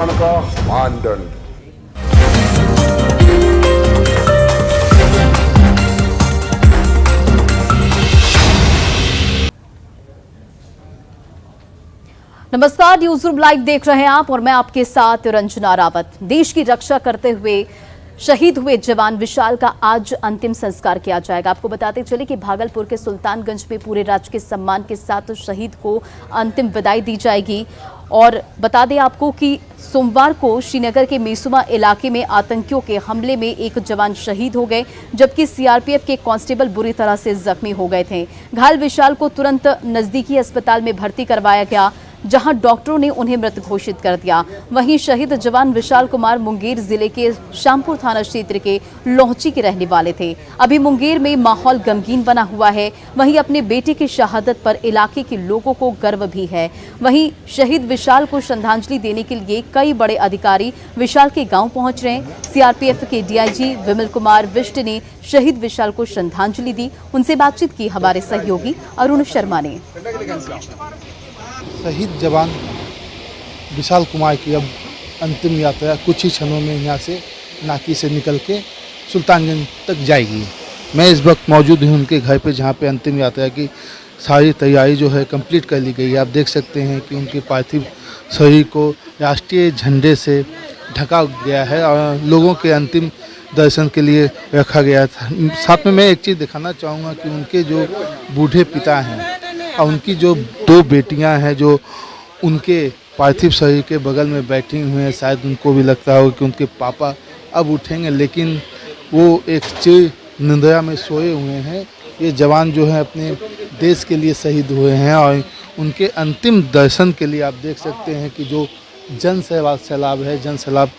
का मानदंड। नमस्कार, न्यूज रूम लाइव देख रहे हैं आप और मैं आपके साथ रंजना रावत। देश की रक्षा करते हुए शहीद हुए जवान विशाल का आज अंतिम संस्कार किया जाएगा। आपको बताते चले कि भागलपुर के सुल्तानगंज में पूरे राजकीय सम्मान के साथ शहीद को अंतिम विदाई दी जाएगी। और बता दें आपको कि सोमवार को श्रीनगर के मेसुमा इलाके में आतंकियों के हमले में एक जवान शहीद हो गए, जबकि सीआरपीएफ के कांस्टेबल बुरी तरह से जख्मी हो गए थे। घायल विशाल को तुरंत नजदीकी अस्पताल में भर्ती करवाया गया, जहां डॉक्टरों ने उन्हें मृत घोषित कर दिया। वहीं शहीद जवान विशाल कुमार मुंगेर जिले के शामपुर थाना क्षेत्र के लोहची के रहने वाले थे। अभी मुंगेर में माहौल गमगीन बना हुआ है। वहीं अपने बेटे की शहादत पर इलाके के लोगों को गर्व भी है। वहीं शहीद विशाल को श्रद्धांजलि देने के लिए कई बड़े अधिकारी विशाल के गांव पहुंच रहे हैं। सीआरपीएफ के डीआईजी विमल कुमार विष्ट ने शहीद विशाल को श्रद्धांजलि दी। उनसे बातचीत की हमारे सहयोगी अरुण शर्मा ने। शहीद जवान विशाल कुमार की अब अंतिम यात्रा कुछ ही क्षणों में यहाँ से नाकी से निकल के सुल्तानगंज तक जाएगी। मैं इस वक्त मौजूद हूँ उनके घर पे, जहाँ पे अंतिम यात्रा की सारी तैयारी जो है कंप्लीट कर ली गई है। आप देख सकते हैं कि उनके पार्थिव शरीर को राष्ट्रीय झंडे से ढका गया है और लोगों के अंतिम दर्शन के लिए रखा गया था। साथ में मैं एक चीज़ दिखाना चाहूँगा कि उनके जो बूढ़े पिता हैं और उनकी जो दो बेटियां हैं जो उनके पार्थिव शरीर के बगल में बैठी हुई हैं, शायद उनको भी लगता हो कि उनके पापा अब उठेंगे, लेकिन वो एक चिर निंद्रा में सोए हुए हैं। ये जवान जो है अपने देश के लिए शहीद हुए हैं और उनके अंतिम दर्शन के लिए आप देख सकते हैं कि जो जन सैलाब है, जन सैलाब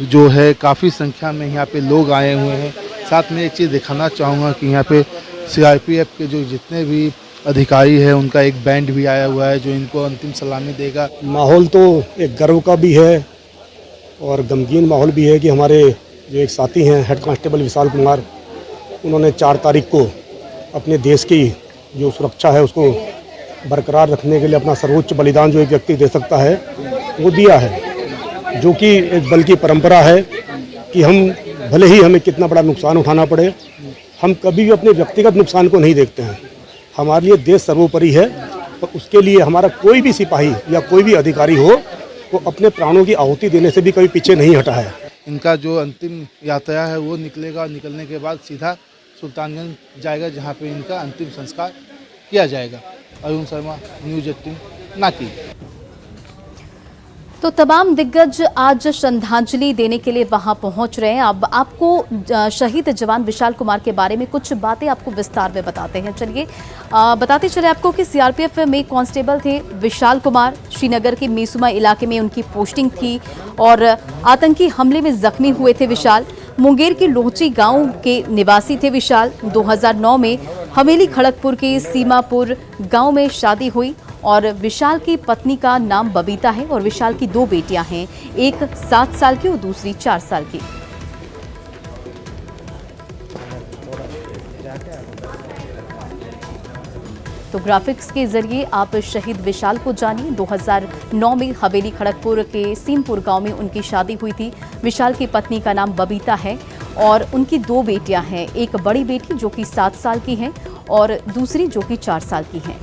जो है काफ़ी संख्या में यहाँ पे लोग आए हुए हैं। साथ में एक चीज़ दिखाना चाहूँगा कि यहाँ पे सीआरपीएफ के जो जितने भी अधिकारी है उनका एक बैंड भी आया हुआ है जो इनको अंतिम सलामी देगा। माहौल तो एक गर्व का भी है और गमगीन माहौल भी है कि हमारे जो एक साथी हैं हेड कांस्टेबल विशाल कुमार, उन्होंने 4 तारीख को अपने देश की जो सुरक्षा है उसको बरकरार रखने के लिए अपना सर्वोच्च बलिदान जो एक व्यक्ति दे सकता है वो दिया है, जो कि एक बल की परंपरा है कि हम भले ही हमें कितना बड़ा नुकसान उठाना पड़े, हम कभी भी अपने व्यक्तिगत नुकसान को नहीं देखते हैं। हमारे लिए देश सर्वोपरि है और उसके लिए हमारा कोई भी सिपाही या कोई भी अधिकारी हो वो अपने प्राणों की आहुति देने से भी कभी पीछे नहीं हटा है। इनका जो अंतिम यात्रा है वो निकलेगा, निकलने के बाद सीधा सुल्तानगंज जाएगा, जहाँ पे इनका अंतिम संस्कार किया जाएगा। अरुण शर्मा, न्यूज 18 नाकी। तो तमाम दिग्गज आज श्रद्धांजलि देने के लिए वहां पहुंच रहे हैं। अब आपको शहीद जवान विशाल कुमार के बारे में कुछ बातें आपको विस्तार में बताते हैं। चलिए बताते चले आपको कि सीआरपीएफ में कांस्टेबल थे विशाल कुमार। श्रीनगर के मेसुमा इलाके में उनकी पोस्टिंग थी और आतंकी हमले में जख्मी हुए थे विशाल। मुंगेर के लोहची गांव के निवासी थे विशाल। 2009 में हवेली खड़गपुर के सीमापुर गांव में शादी हुई और विशाल की पत्नी का नाम बबीता है और विशाल की 2 बेटियां हैं, एक 7 साल की और दूसरी 4 साल की। तो ग्राफिक्स के जरिए आप शहीद विशाल को जानिए। 2009 में हवेली खड़गपुर के सीमपुर गांव में उनकी शादी हुई थी। विशाल की पत्नी का नाम बबीता है और उनकी 2 बेटियां हैं, एक बड़ी बेटी जो कि 7 साल की है और दूसरी जो कि 4 साल की है।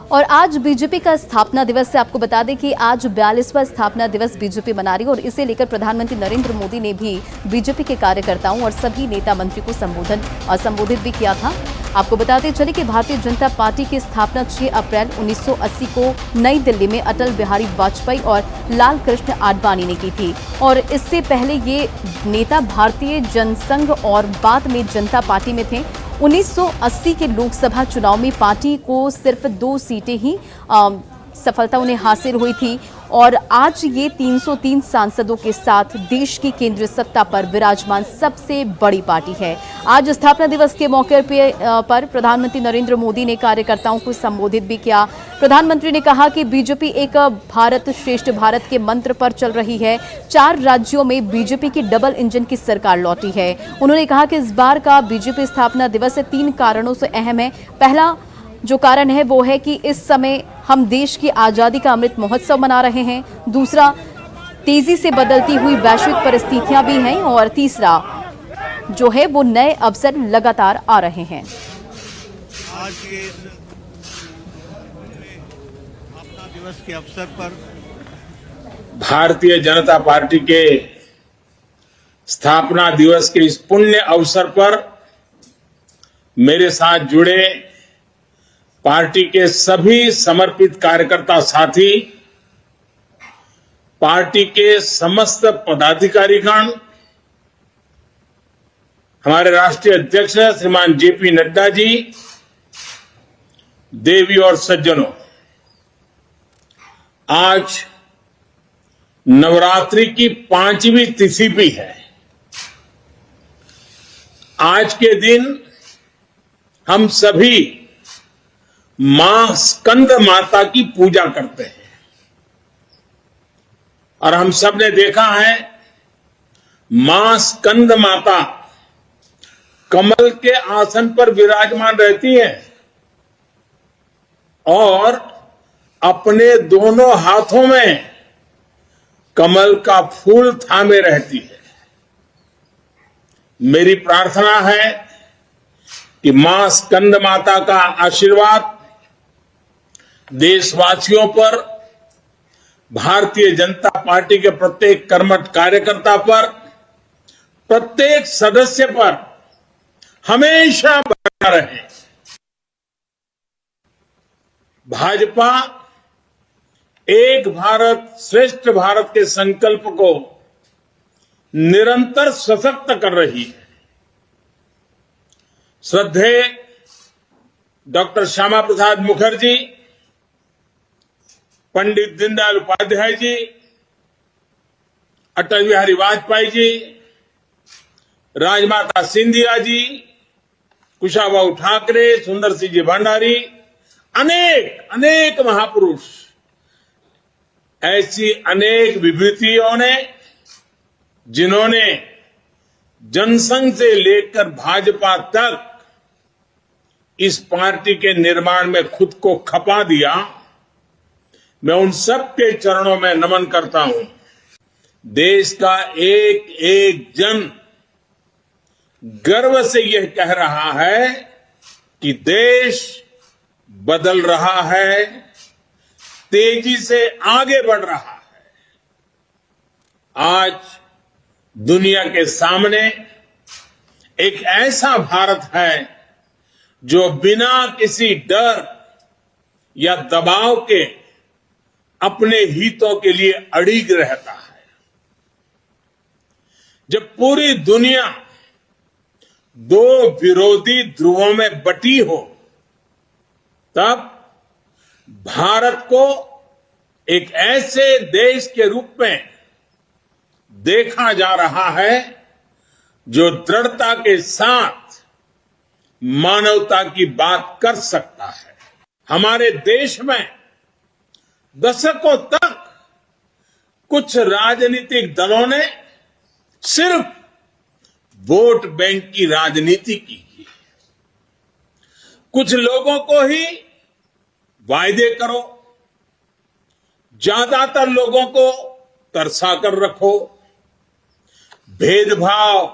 और आज बीजेपी का स्थापना दिवस है। आपको बता दें कि आज 42वां स्थापना दिवस बीजेपी मना रही है और इसे लेकर प्रधानमंत्री नरेंद्र मोदी ने भी बीजेपी के कार्यकर्ताओं और सभी नेता मंत्री को संबोधित भी किया था। आपको बताते चले कि भारतीय जनता पार्टी की स्थापना 6 अप्रैल 1980 को नई दिल्ली में अटल बिहारी वाजपेयी और लाल कृष्ण आडवाणी ने की थी और इससे पहले ये नेता भारतीय जनसंघ और बाद में जनता पार्टी में थे। 1980 के लोकसभा चुनाव में पार्टी को सिर्फ 2 सीटें ही सफलता उन्हें हासिल हुई थी और आज ये 303 सांसदों के साथ देश की केंद्रीय सत्ता पर विराजमान सबसे बड़ी पार्टी है। आज स्थापना दिवस के मौके पर प्रधानमंत्री नरेंद्र मोदी ने कार्यकर्ताओं को संबोधित भी किया। प्रधानमंत्री ने कहा कि बीजेपी एक भारत श्रेष्ठ भारत के मंत्र पर चल रही है। 4 राज्यों में बीजेपी की डबल इंजन की सरकार लौटी है। उन्होंने कहा कि इस बार का बीजेपी स्थापना दिवस 3 कारणों से अहम है। पहला जो कारण है वो है कि इस समय हम देश की आजादी का अमृत महोत्सव मना रहे हैं। दूसरा, तेजी से बदलती हुई वैश्विक परिस्थितियां भी हैं और तीसरा जो है वो नए अवसर लगातार आ रहे हैं। आज के स्थापना दिवस के अवसर पर भारतीय जनता पार्टी के स्थापना दिवस के इस पुण्य अवसर पर मेरे साथ जुड़े पार्टी के सभी समर्पित कार्यकर्ता साथी, पार्टी के समस्त पदाधिकारीगण, हमारे राष्ट्रीय अध्यक्ष श्रीमान जेपी नड्डा जी, देवी और सज्जनों, आज नवरात्रि की 5वीं तिथि भी है। आज के दिन हम सभी मां स्कंद माता की पूजा करते हैं और हम सब ने देखा है मां स्कंद माता कमल के आसन पर विराजमान रहती हैं और अपने दोनों हाथों में कमल का फूल थामे रहती है। मेरी प्रार्थना है कि मां स्कंद माता का आशीर्वाद देशवासियों पर, भारतीय जनता पार्टी के प्रत्येक कर्मठ कार्यकर्ता पर, प्रत्येक सदस्य पर हमेशा बना रहे। भाजपा एक भारत श्रेष्ठ भारत के संकल्प को निरंतर सशक्त कर रही है। श्रद्धेय डॉक्टर श्यामा प्रसाद मुखर्जी, पंडित दीनदयाल उपाध्याय जी, अटल बिहारी वाजपेयी जी, राजमाता सिंधिया जी, कुशाभाऊ ठाकरे, सुंदर सिंह जी भंडारी, अनेक महापुरुष, ऐसी अनेक विभूतियों ने जिन्होंने जनसंघ से लेकर भाजपा तक इस पार्टी के निर्माण में खुद को खपा दिया, मैं उन सब के चरणों में नमन करता हूं। देश का एक एक जन गर्व से यह कह रहा है कि देश बदल रहा है, तेजी से आगे बढ़ रहा है। आज दुनिया के सामने एक ऐसा भारत है जो बिना किसी डर या दबाव के अपने हितों के लिए अड़िग रहता है। जब पूरी दुनिया 2 विरोधी ध्रुवों में बटी हो, तब भारत को एक ऐसे देश के रूप में देखा जा रहा है जो दृढ़ता के साथ मानवता की बात कर सकता है। हमारे देश में दशकों तक कुछ राजनीतिक दलों ने सिर्फ वोट बैंक की राजनीति की। कुछ लोगों को ही वायदे करो, ज्यादातर लोगों को तरसा कर रखो। भेदभाव,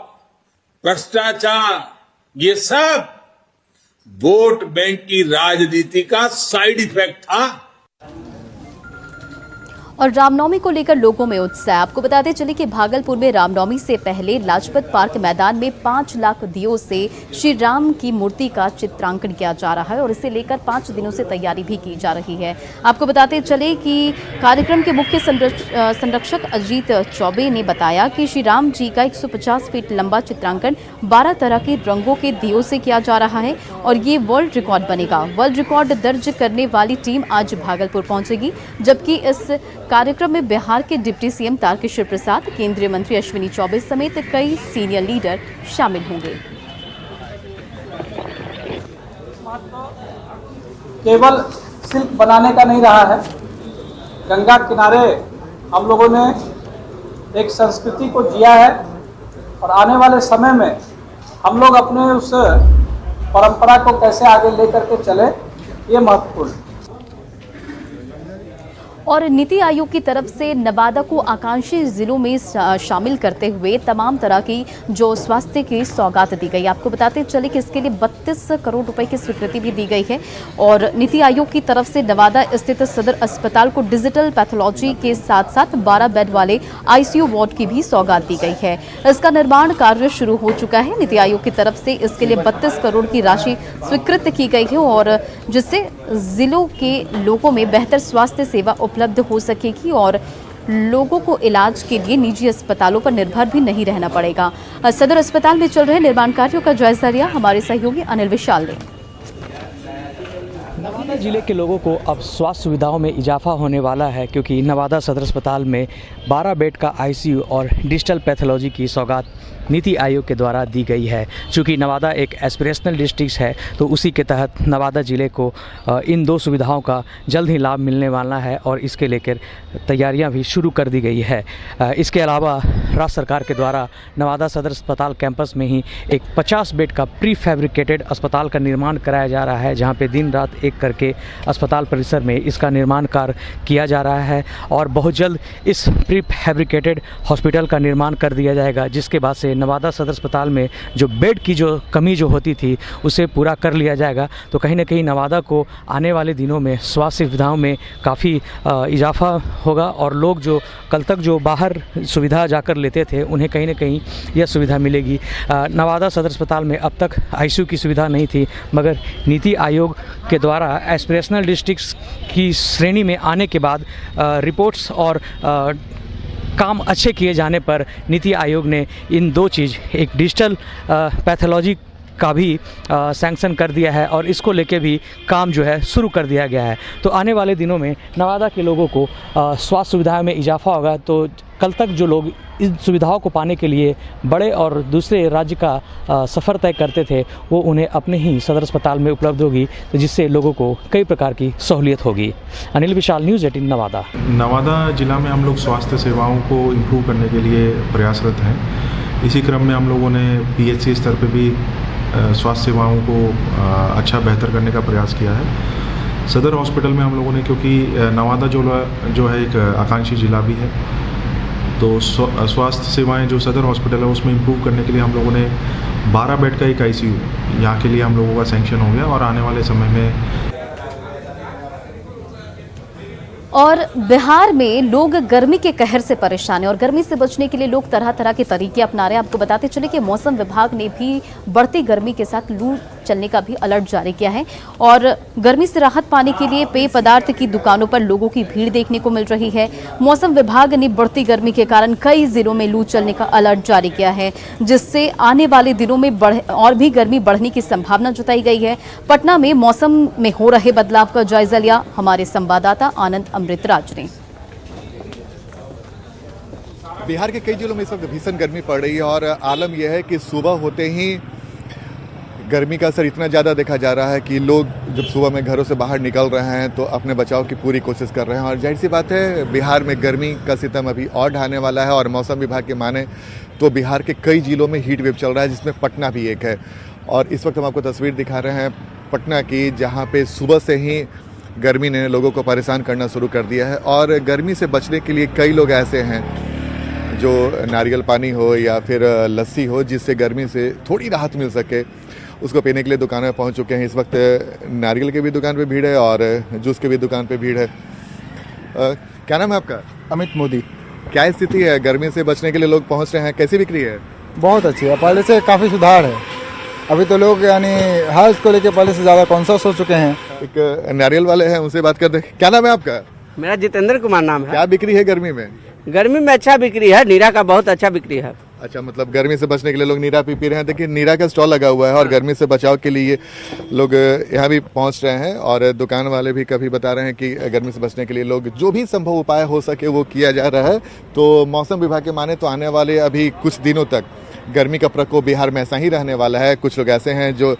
भ्रष्टाचार, ये सब वोट बैंक की राजनीति का साइड इफेक्ट था। और रामनवमी को लेकर लोगों में उत्साह। आपको बताते चले कि भागलपुर में रामनवमी से पहले लाजपत पार्क मैदान में 5 लाख दियों से श्री राम की मूर्ति का चित्रांकन किया जा रहा है और इसे लेकर 5 दिनों से तैयारी भी की जा रही है। आपको बताते चले कि कार्यक्रम के मुख्य संरक्षक अजीत चौबे ने बताया कि श्री राम जी का 150 फीट लंबा चित्रांकन 12 तरह के रंगों के दियों से किया जा रहा है और ये वर्ल्ड रिकॉर्ड बनेगा। वर्ल्ड रिकॉर्ड दर्ज करने वाली टीम आज भागलपुर पहुंचेगी, जबकि इस कार्यक्रम में बिहार के डिप्टी सीएम तारकिशोर प्रसाद, केंद्रीय मंत्री अश्विनी चौबे समेत कई सीनियर लीडर शामिल होंगे। केवल शिल्प बनाने का नहीं रहा है, गंगा किनारे हम लोगों ने एक संस्कृति को जिया है और आने वाले समय में हम लोग अपने उस परंपरा को कैसे आगे लेकर के चले, ये महत्वपूर्ण है। और नीति आयोग की तरफ से नवादा को आकांक्षी जिलों में शामिल करते हुए तमाम तरह की जो स्वास्थ्य की सौगात दी गई। आपको बताते चले कि इसके लिए 32 करोड़ रुपए की स्वीकृति भी दी गई है और नीति आयोग की तरफ से नवादा स्थित सदर अस्पताल को डिजिटल पैथोलॉजी के साथ साथ 12 बेड वाले आईसीयू वार्ड की भी सौगात दी गई है। इसका निर्माण कार्य शुरू हो चुका है। नीति आयोग की तरफ से इसके लिए 32 करोड़ की राशि स्वीकृत की गई है और जिससे जिलों के लोगों में बेहतर स्वास्थ्य सेवा उपलब्ध हो सकेगी और लोगों को इलाज के लिए निजी अस्पतालों पर निर्भर भी नहीं रहना पड़ेगा। सदर अस्पताल में चल रहे निर्माण कार्यों का जायजा लिया हमारे सहयोगी अनिल विशाल ने। नवादा जिले के लोगों को अब स्वास्थ्य सुविधाओं में इजाफा होने वाला है, क्योंकि नवादा सदर अस्पताल में 12 बेड का आईसीयू और डिजिटल पैथोलॉजी की सौगात नीति आयोग के द्वारा दी गई है। चूँकि नवादा एक एस्पिरेशनल डिस्ट्रिक्ट है, तो उसी के तहत नवादा ज़िले को इन 2 सुविधाओं का जल्द ही लाभ मिलने वाला है और इसके लेकर तैयारियां भी शुरू कर दी गई है। इसके अलावा राज्य सरकार के द्वारा नवादा सदर अस्पताल कैंपस में ही एक 50 बेड का प्री फैब्रिकेटेड अस्पताल का निर्माण कराया जा रहा है, जहाँ पे दिन रात एक करके अस्पताल परिसर में इसका निर्माण कार्य किया जा रहा है और बहुत जल्द इस प्री फैब्रिकेटेड हॉस्पिटल का निर्माण कर दिया जाएगा, जिसके बाद से नवादा सदर अस्पताल में जो बेड की जो कमी जो होती थी उसे पूरा कर लिया जाएगा। तो कहीं ना कहीं नवादा को आने वाले दिनों में स्वास्थ्य सुविधाओं में काफ़ी इजाफा होगा और लोग जो कल तक जो बाहर सुविधा जाकर लेते थे उन्हें कहीं ना कहीं यह सुविधा मिलेगी। नवादा सदर अस्पताल में अब तक आईसीयू की सुविधा नहीं थी, मगर नीति आयोग के द्वारा एस्पिरेशनल डिस्ट्रिक्ट्स की श्रेणी में आने के बाद रिपोर्ट्स और काम अच्छे किए जाने पर नीति आयोग ने इन 2 चीज़, एक डिजिटल पैथोलॉजी का भी सैंक्शन कर दिया है और इसको लेके भी काम जो है शुरू कर दिया गया है। तो आने वाले दिनों में नवादा के लोगों को स्वास्थ्य सुविधाओं में इजाफा होगा। तो कल तक जो लोग इन सुविधाओं को पाने के लिए बड़े और दूसरे राज्य का सफ़र तय करते थे, वो उन्हें अपने ही सदर अस्पताल में उपलब्ध होगी, तो जिससे लोगों को कई प्रकार की सहूलियत होगी। अनिल विशाल, न्यूज़ 18 नवादा। नवादा जिला में हम लोग स्वास्थ्य सेवाओं को इम्प्रूव करने के लिए प्रयासरत हैं। इसी क्रम में हम लोगों ने पीएचसी स्तर पर भी स्वास्थ्य सेवाओं को अच्छा बेहतर करने का प्रयास किया है। सदर हॉस्पिटल में हम लोगों ने, क्योंकि नवादा जो है एक आकांक्षी जिला भी है, तो स्वास्थ्य सेवाएं जो सदर हॉस्पिटल है उसमें इम्प्रूव करने के लिए हम लोगों ने 12 बेड का एक आईसीयू यहाँ के लिए हम लोगों का सैंक्शन हो गया और आने वाले समय में। और बिहार में लोग गर्मी के कहर से परेशान हैं और गर्मी से बचने के लिए लोग तरह तरह के तरीके अपना रहे हैं। आपको बताते चले कि मौसम विभाग ने भी बढ़ती गर्मी के साथ लू चलने का भी अलर्ट जारी किया है और गर्मी से राहत पाने के लिए पेय पदार्थ की दुकानों पर लोगों की भीड़ देखने को मिल रही है। मौसम विभाग ने बढ़ती गर्मी के कारण कई जिलों में लू चलने का अलर्ट जारी किया है, जिससे आने वाले दिनों में और भी गर्मी बढ़ने की संभावना जताई गई है। पटना में मौसम में हो रहे बदलाव का जायजा लिया हमारे संवाददाता आनंद अमृतराज ने। बिहार के कई जिलों में इस वक्त भीषण गर्मी पड़ रही है और आलम यह है कि सुबह होते ही गर्मी का असर इतना ज़्यादा देखा जा रहा है कि लोग जब सुबह में घरों से बाहर निकल रहे हैं तो अपने बचाव की पूरी कोशिश कर रहे हैं। और जाहिर सी बात है, बिहार में गर्मी का सितम अभी और ढाने वाला है और मौसम विभाग के माने तो बिहार के कई जिलों में हीट वेव चल रहा है, जिसमें पटना भी एक है। और इस वक्त हम आपको तस्वीर दिखा रहे हैं पटना की, जहाँ पे सुबह से ही गर्मी ने लोगों को परेशान करना शुरू कर दिया है। और गर्मी से बचने के लिए कई लोग ऐसे हैं जो नारियल पानी हो या फिर लस्सी हो, जिससे गर्मी से थोड़ी राहत मिल सके, उसको पीने के लिए दुकान में पहुंच चुके हैं। इस वक्त नारियल की भी दुकान पे भीड़ है और जूस की भी दुकान पे भीड़ है। क्या नाम है आपका? अमित मोदी। क्या स्थिति है, गर्मी से बचने के लिए लोग पहुंच रहे हैं, कैसी बिक्री है? बहुत अच्छी है, पहले से काफ़ी सुधार है। अभी तो लोग यानी हेल्थ को लेकर पहले से ज़्यादा कॉन्शियस हो चुके हैं। एक नारियल वाले हैं, उनसे बात करते हैं। क्या नाम है आपका? मेरा जितेंद्र कुमार नाम है। क्या बिक्री है गर्मी में? गर्मी में अच्छा बिक्री है, नीरा का बहुत अच्छा बिक्री है। अच्छा, मतलब गर्मी से बचने के लिए लोग नीरा पी रहे हैं। देखिए, नीरा का स्टॉल लगा हुआ है और गर्मी से बचाव के लिए लोग यहाँ भी पहुँच रहे हैं और दुकान वाले भी कभी बता रहे हैं कि गर्मी से बचने के लिए लोग जो भी संभव उपाय हो सके वो किया जा रहा है। तो मौसम विभाग के माने तो आने वाले अभी कुछ दिनों तक गर्मी का प्रकोप बिहार में ऐसा ही रहने वाला है। कुछ लोग ऐसे हैं जो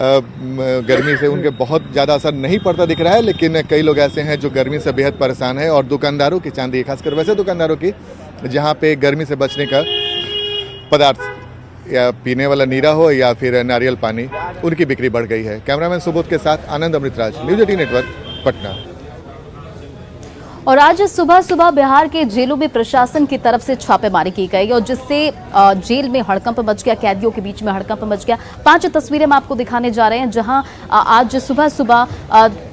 गर्मी से उनके बहुत ज़्यादा असर नहीं पड़ता दिख रहा है, लेकिन कई लोग ऐसे हैं जो गर्मी से बेहद परेशान है। और दुकानदारों की चांदी, खासकर वैसे दुकानदारों की जहाँ पे गर्मी से बचने का पदार्थ या पीने वाला नीरा हो या फिर नारियल पानी, उनकी बिक्री बढ़ गई है। कैमरामैन सुबोध के साथ आनंद अमृतराज, न्यूज़ 18 नेटवर्क, पटना। और आज सुबह सुबह बिहार के जेलों में प्रशासन की तरफ से छापेमारी की गई और जिससे जेल में हड़कंप मच गया, कैदियों के बीच में हड़कंप मच गया। 5 तस्वीरें हम आपको दिखाने जा रहे हैं जहां आज सुबह सुबह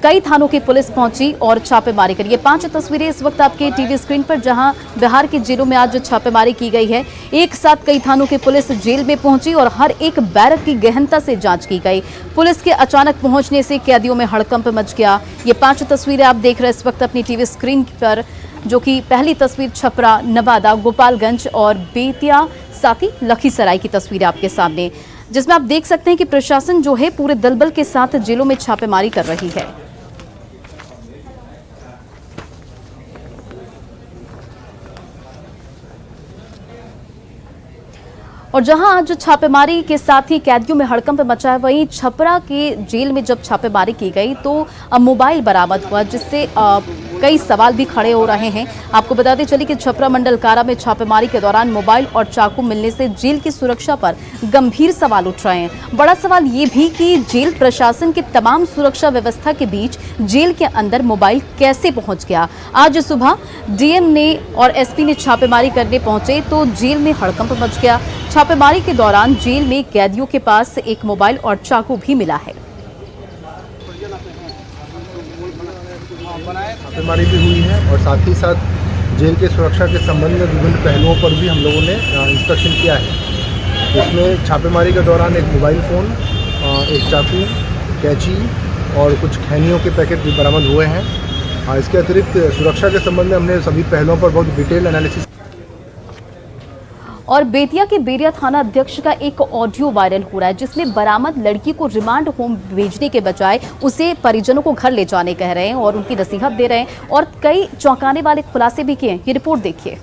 कई थानों की पुलिस पहुंची और छापेमारी करी। ये 5 तस्वीरें इस वक्त आपके टीवी स्क्रीन पर, जहां बिहार के जेलों में आज छापेमारी की गई है। एक साथ कई थानों की पुलिस जेल में पहुंची और हर एक बैरक की गहनता से जांच की गई। पुलिस के अचानक पहुंचने से कैदियों में हड़कंप मच गया। ये 5 तस्वीरें आप देख रहे हैं इस वक्त अपनी टीवी स्क्रीन पर, जो कि पहली तस्वीर छपरा, नवादा, गोपालगंज और बेतिया, साथ ही लखीसराय की तस्वीरें आपके सामने, जिसमें आप देख सकते हैं कि प्रशासन जो है पूरे दलबल के साथ जेलों में छापेमारी कर रही है। और जहां आज छापेमारी के साथ ही कैदियों में हड़कंप मचा है, वहीं छपरा के जेल में जब छापेमारी की गई तो मोबाइल बरामद हुआ, जिससे कई सवाल भी खड़े हो रहे हैं। आपको बताते चलिए कि छपरा मंडल कारा में छापेमारी के दौरान मोबाइल और चाकू मिलने से जेल की सुरक्षा पर गंभीर सवाल उठ रहे हैं। बड़ा सवाल ये भी कि जेल प्रशासन के तमाम सुरक्षा व्यवस्था के बीच जेल के अंदर मोबाइल कैसे पहुंच गया। आज सुबह डीएम ने और एसपी ने छापेमारी करने पहुंचे तो जेल में हड़कंप मच गया। छापेमारी के दौरान जेल में कैदियों के पास एक मोबाइल और चाकू भी मिला है। छापेमारी भी हुई है और साथ ही साथ जेल के सुरक्षा के संबंध में विभिन्न पहलुओं पर भी हम लोगों ने इंस्पेक्शन किया है। इसमें छापेमारी के दौरान एक मोबाइल फ़ोन, एक चाकू, कैंची और कुछ खैनियों के पैकेट भी बरामद हुए हैं। इसके अतिरिक्त सुरक्षा के संबंध में हमने सभी पहलुओं पर बहुत डिटेल एनालिसिस। और बेतिया के बेरिया थाना अध्यक्ष का एक ऑडियो वायरल हो रहा है, जिसमें बरामद लड़की को रिमांड होम भेजने के बजाय उसे परिजनों को घर ले जाने कह रहे हैं और उनकी नसीहत दे रहे हैं और कई चौंकाने वाले खुलासे भी किए। ये रिपोर्ट देखिए।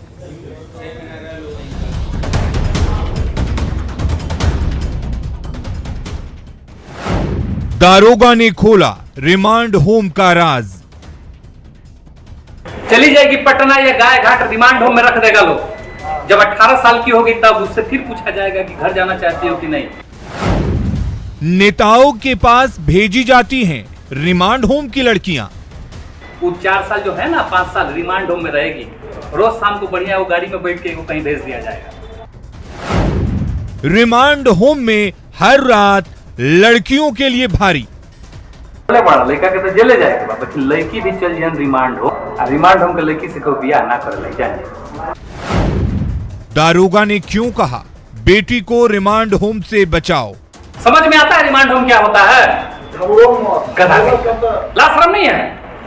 दारोगा ने खोला रिमांड होम का राज। चली जाएगी पटना या गाय घाट, रिमांड होम में रख देगा लोग। जब 18 साल की होगी तब उससे फिर पूछा जाएगा कि घर जाना चाहती हो कि नहीं। नेताओं के पास भेजी जाती हैं रिमांड होम की लड़कियां। वो 4 साल जो है ना, 5 साल रिमांड होम में रहेगी। रोज शाम को बढ़िया वो गाड़ी में बैठ के वो कहीं भेज दिया जाएगा। रिमांड होम में हर रात लड़कियों के लिए भारी। बड़ा लड़का के तो जेले जाएगा, लड़की भी चल जाए रिमांड होम। रिमांड होम के लड़की से कोई बियाह ना कर ले जाए। दारोगा ने क्यों कहा बेटी को रिमांड होम से बचाओ? समझ में आता है रिमांड होम क्या होता है? लाज शर्म नहीं है?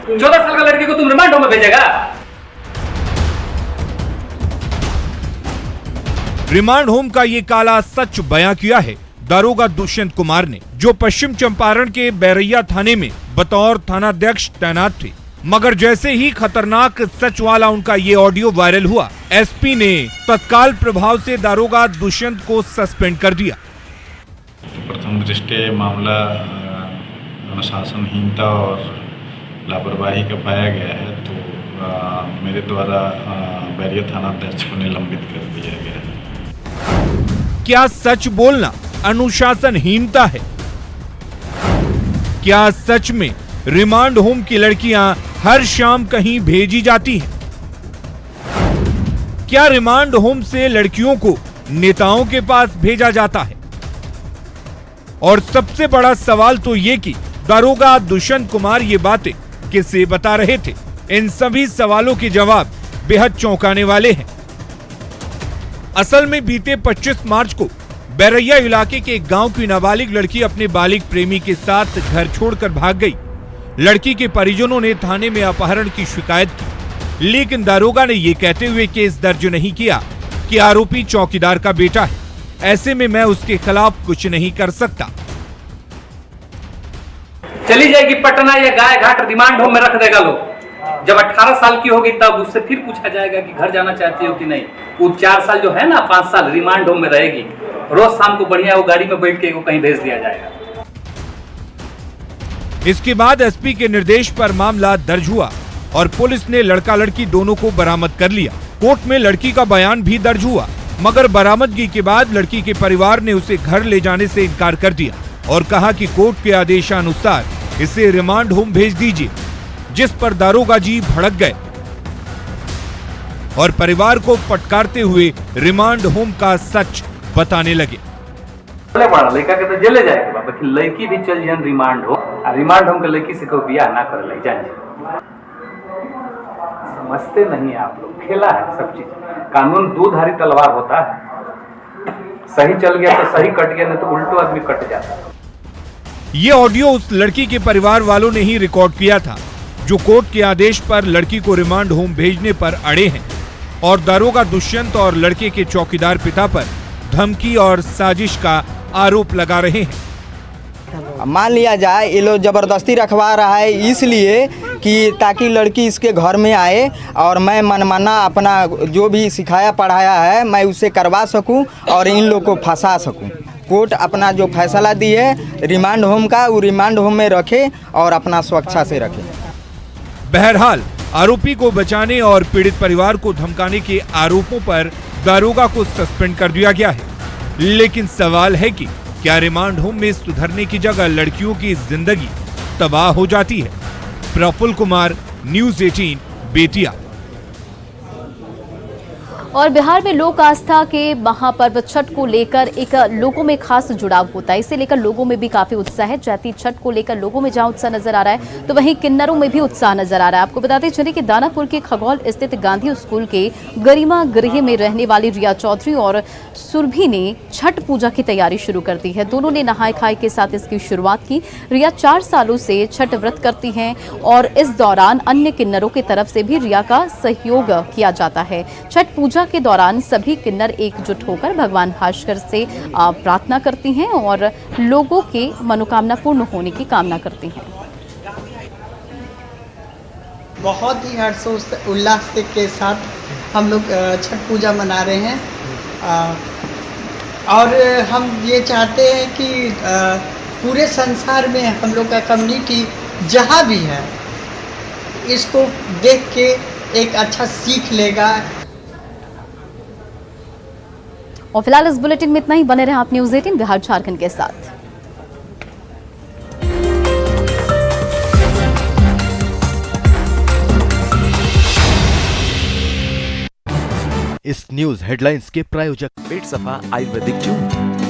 14 साल का लड़की को तुम रिमांड होम में भेजेगा? रिमांड होम का ये काला सच बयां किया है दारोगा दुष्यंत कुमार ने, जो पश्चिम चंपारण के बैरैया थाने में बतौर थानाध्यक्ष तैनात थे। मगर जैसे ही खतरनाक सच वाला उनका ये ऑडियो वायरल हुआ, एसपी ने तत्काल प्रभाव से दारोगा दुष्यंत को सस्पेंड कर दिया। प्रथम दृष्टया मामला अनुशासनहीनता और लापरवाही का पाया गया है, तो मेरे द्वारा बैरिया थानाध्यक्ष को निलंबित कर दिया गया है। क्या सच बोलना अनुशासनहीनता है? क्या सच में रिमांड होम की लड़कियां हर शाम कहीं भेजी जाती हैं? क्या रिमांड होम से लड़कियों को नेताओं के पास भेजा जाता है? और सबसे बड़ा सवाल तो ये कि दारोगा दुष्यंत कुमार ये बातें किसे बता रहे थे? इन सभी सवालों के जवाब बेहद चौंकाने वाले हैं। असल में बीते 25 मार्च को बैरैया इलाके के एक गांव की नाबालिग लड़की अपने बालिग प्रेमी के साथ घर छोड़कर भाग गई। लड़की के परिजनों ने थाने में अपहरण की शिकायत की, लेकिन दारोगा ने ये कहते हुए केस दर्ज नहीं किया कि आरोपी चौकीदार का बेटा है, ऐसे में मैं उसके खिलाफ कुछ नहीं कर सकता। चली जाएगी पटना या गाय घाट रिमांड होम में रख देगा लोग। जब 18 साल की होगी तब उससे फिर पूछा जाएगा कि घर जाना चाहती हो कि नहीं। वो 4 साल जो है ना, 5 साल रिमांड होम में रहेगी। रोज शाम को बढ़िया वो गाड़ी में बैठ के वो कहीं भेज दिया जाएगा। इसके बाद एसपी के निर्देश पर मामला दर्ज हुआ और पुलिस ने लड़का लड़की दोनों को बरामद कर लिया। कोर्ट में लड़की का बयान भी दर्ज हुआ, मगर बरामदगी के बाद लड़की के परिवार ने उसे घर ले जाने से इनकार कर दिया और कहा कि कोर्ट के आदेशानुसार इसे रिमांड होम भेज दीजिए, जिस पर दारोगा जी भड़क गए और परिवार को फटकारते हुए रिमांड होम का सच बताने लगे। लड़का के तो जेले जाएगा, बाकी लड़की भी चल जाए रिमांड होम के लड़की से कोई बियाह ना कर ले जाए। समझते नहीं आप लोग, खेला है सब चीज। कानून दूधारी तलवार होता है, सही चल गया तो सही कट गया, नहीं तो उल्टो आदमी कट जाता है। ये ऑडियो उस लड़की के परिवार वालों ने ही रिकॉर्ड किया था, जो कोर्ट के आदेश पर लड़की को रिमांड होम भेजने पर अड़े हैं और दारोगा दुष्यंत और लड़के के चौकीदार पिता पर धमकी और साजिश का आरोप लगा रहे हैं। मान लिया जाए ये लोग जबरदस्ती रखवा रहा है इसलिए कि ताकि लड़की इसके घर में आए और मैं मनमाना अपना जो भी सिखाया पढ़ाया है मैं उसे करवा सकूं और इन लोग को फंसा सकूं। कोर्ट अपना जो फैसला दी है रिमांड होम का, वो रिमांड होम में रखे और अपना सुरक्षा से रखे। बहरहाल आरोपी को बचाने और पीड़ित परिवार को धमकाने के आरोपों पर दारोगा को सस्पेंड कर दिया गया है, लेकिन सवाल है कि क्या रिमांड होम में सुधरने की जगह लड़कियों की जिंदगी तबाह हो जाती है। प्रफुल्ल कुमार, न्यूज़ 18, बेतिया। और बिहार में लोक आस्था के महापर्व छठ को लेकर एक लोगों में खास जुड़ाव होता है, इसे लेकर लोगों में भी काफी उत्साह है। जाति छठ को लेकर लोगों में जहां उत्साह नजर आ रहा है, तो वहीं किन्नरों में भी उत्साह नजर आ रहा है। आपको बताते चले कि दानापुर के खगौल स्थित गांधी स्कूल के गरिमा गृह में रहने वाली रिया चौधरी और सुरभि ने छठ पूजा की तैयारी शुरू कर दी है। दोनों ने नहाय खाए के साथ इसकी शुरुआत की। रिया 4 सालों से छठ व्रत करती हैं और इस दौरान अन्य किन्नरों की तरफ से भी रिया का सहयोग किया जाता है। छठ पूजा के दौरान सभी किन्नर एकजुट होकर भगवान भास्कर से प्रार्थना करती हैं और लोगों के मनोकामना पूर्ण होने की कामना करती हैं। बहुत ही हर्ष उल्लास के साथ हम लोग छठ पूजा मना रहे हैं और हम ये चाहते हैं कि पूरे संसार में हम लोग का कम्युनिटी जहाँ भी है इसको देख के एक अच्छा सीख लेगा। और फिलहाल इस बुलेटिन में इतना ही। बने रहे आप न्यूज़ 18 बिहार झारखंड के साथ। इस न्यूज हेडलाइंस के प्रायोजक पेट सफा आयुर्वेदिक जून।